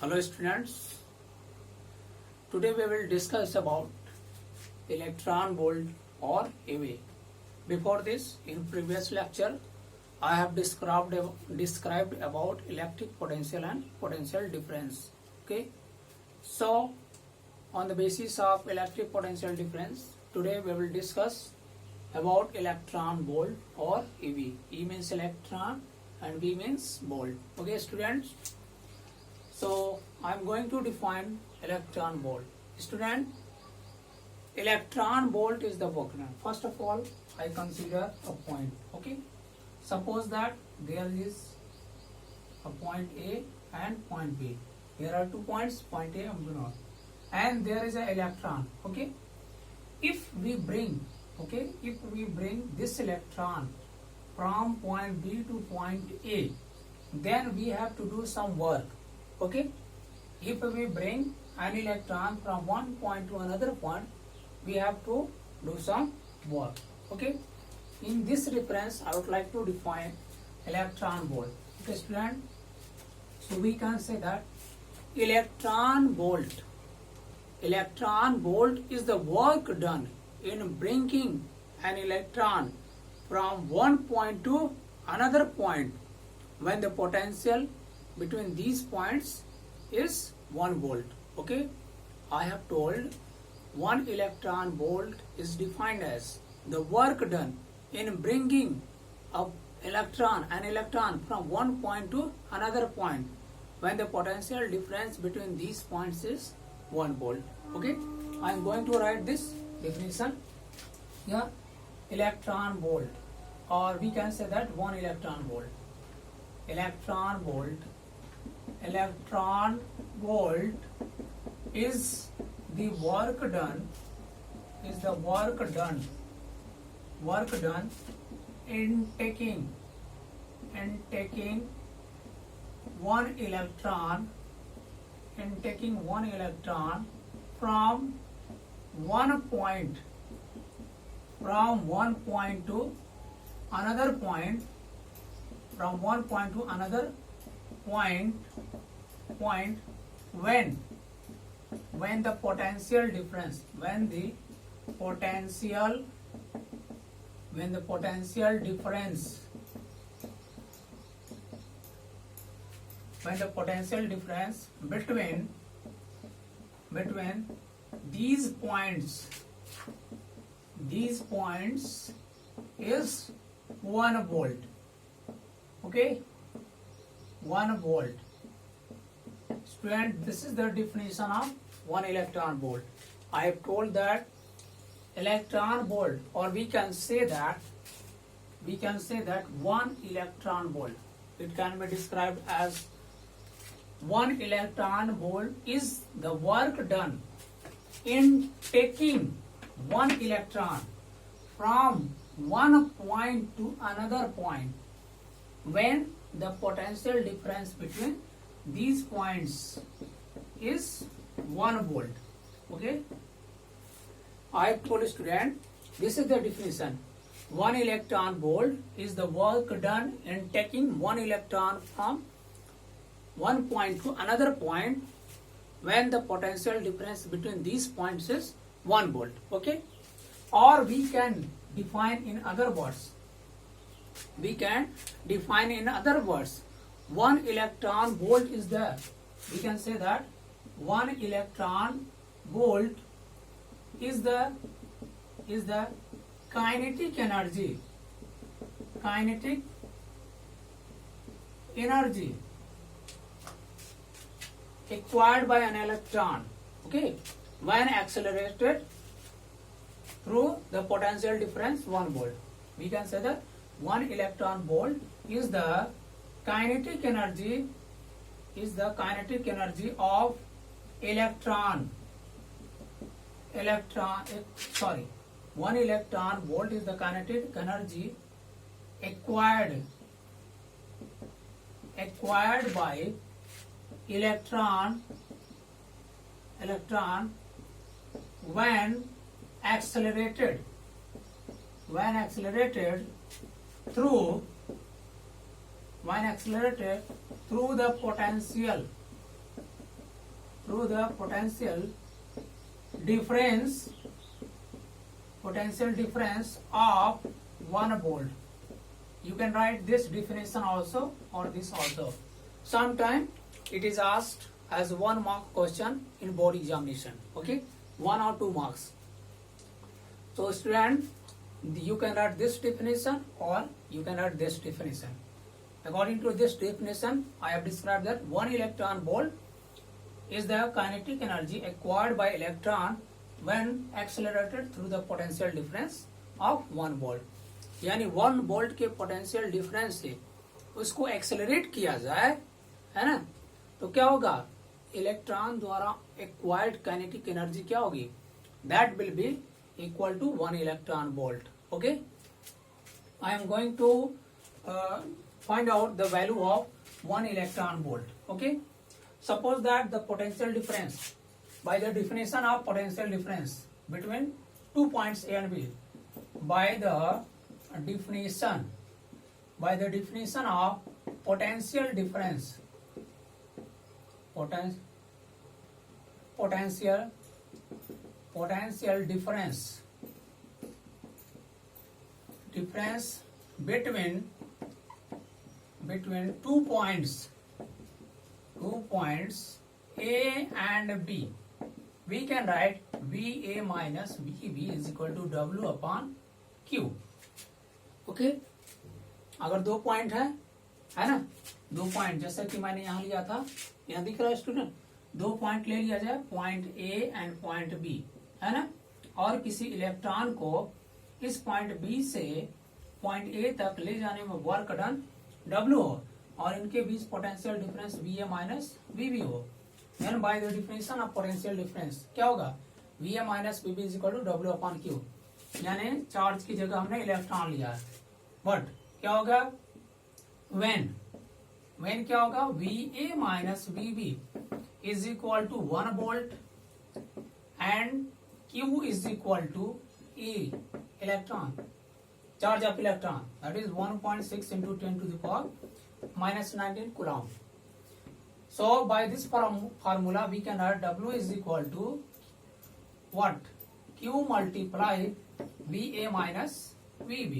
Hello students, today we will discuss about electron volt or EV. Before this, in previous lecture, I have described about electric potential and potential difference. Okay, so on the basis of electric potential difference, today we will discuss about electron volt or EV. E means electron and V means volt. Okay students, so I am going to define electron volt. Student, electron volt is the work done. First of all, I consider a point. Okay, suppose that there is a point A and point B. There are 2 points, point A and B, and there is an electron. Okay, if we bring this electron from point B to point A, then we have to do some work. Okay, if we bring an electron from one point to another point, we have to do some work. Okay, in this reference I would like to define electron volt. Okay student, so we can say that electron volt is the work done in bringing an electron from one point to another point when the potential between these points is 1 volt. Okay, I have told 1 electron volt is defined as the work done in bringing an electron from one point to another point when the potential difference between these points is 1 volt. Okay, I am going to write this definition here. Electron volt, or we can say that 1 electron volt. Electron volt is the work done in taking 1 electron from one point to another point, when the potential difference between these points is 1 volt. Okay, 1 volt. Student, this is the definition of 1 electron volt. I have told that electron volt, or we can say that 1 electron volt, it can be described as 1 electron volt is the work done in taking 1 electron from one point to another point when the potential difference between these points is 1 volt. Okay, I told student, this is the definition. 1 electron volt is the work done in taking 1 electron from one point to another point when the potential difference between these points is 1 volt. Okay, or we can define in other words. 1 electron volt is the, we can say that 1 electron volt is the kinetic energy acquired by an electron, okay, when accelerated through the potential difference 1 volt. We can say that 1 electron volt is the kinetic energy of electron. 1 electron volt is the kinetic energy acquired by electron when accelerated through the through the potential difference of 1 volt. You can write this definition also or this also. Sometime it is asked as 1 mark question in board examination. Okay, 1 or 2 marks. So student, you can write this definition or you can write this definition. According to this definition, I have described that 1 electron volt is the kinetic energy acquired by electron when accelerated through the potential difference of 1 volt. यानी 1 volt के potential difference से उसको accelerate किया जाए, है ना, तो क्या होगा, इलेक्ट्रॉन द्वारा एक्वायर्ड काइनेटिक एनर्जी क्या होगी, that will be equal to 1 electron volt. Okay, I am going to find out the value of 1 electron volt. Okay, suppose that the potential difference, by the definition of potential difference between 2 points A and B, by the definition of potential difference between 2 points A and B, we can write VA minus VB is equal to W upon Q. Okay, अगर 2 point है ना, 2 point जैसे कि मैंने यहाँ लिया था, यहाँ दिख रहा है स्टूडेंट, 2 पॉइंट ले लिया जाए, point A and point B, है ना, और किसी इलेक्ट्रॉन को इस पॉइंट बी से पॉइंट ए तक ले जाने में वर्क डन W हो और इनके बीच potential difference VA minus VB हो, then by the definition of potential difference क्या होगा, VA minus VB is equal to W upon Q. यानी चार्ज की जगह हमने इलेक्ट्रॉन लिया है, बट क्या होगा, वेन क्या होगा, VA minus VB is equal to 1 volt and Q is equal to E electron, charge of electron, that is 1.6 into 10 to the power minus 19 coulomb. So by this formula we can write W is equal to what, Q multiply VA minus VB,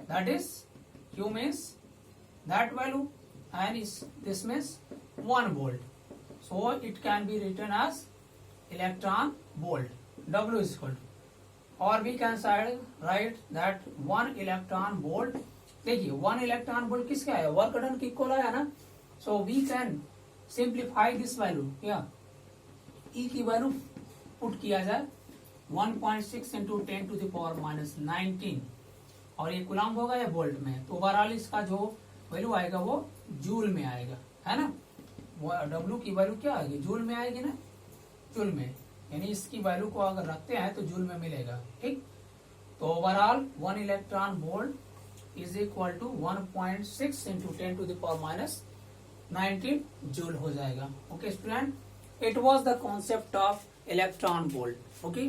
that is Q means that value and this means 1 volt, so it can be written as electron volt. W is equal to, or we can write that 1 electron volt, देखिए 1 electron volt किसका है, work done की equal है ना, so we can simplify this value, yeah, E की value put किया जाए 1.6 into 10 to the power minus 19 और ये कूलम्ब होगा या वोल्ट में, तो ओवरऑल इसका जो वैल्यू आएगा वो जूल में आएगा, है ना, W की वैल्यू क्या आएगी, जूल में आएगी ना, जूल में, यानी इसकी वैल्यू को अगर रखते हैं तो जूल में मिलेगा. ठीक, तो overall 1 electron volt is equal to 1.6 into 10 to the power minus 19 joule हो जाएगा. Okay student, it was the concept of electron volt. Okay,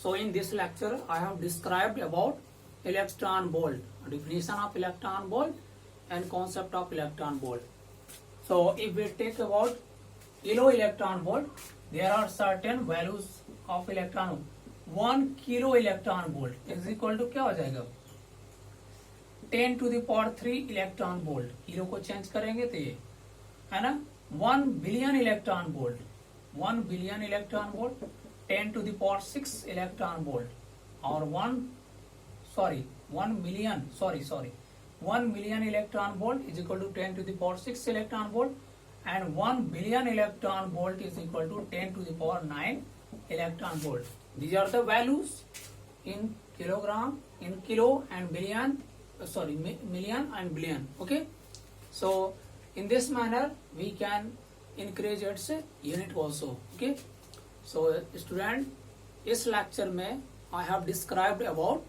so in this lecture I have described about electron volt, definition of electron volt and concept of electron volt. So if we take about kilo electron volt, there are certain values of electron. 1 kilo electron volt is equal to क्या हो जाएगा, 10 to the power 3 electron volt. Kilo को change करेंगे तो ये है ना, 1 billion electron volt, 1 billion electron volt 10 to the power 6 electron volt, और 1 million electron volt is equal to 10 to the power 6 electron volt, and 1 billion electron volt is equal to 10 to the power 9 electron volt. These are the values in kilogram, in kilo and billion, million and billion. Okay, so in this manner we can increase its unit also. Okay, so student, इस lecture में I have described about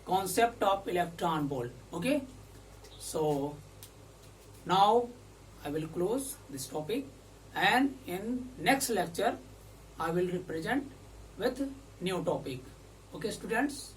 concept of electron volt. Okay, so now I will close this topic, and in next lecture I will represent with new topic. Okay students.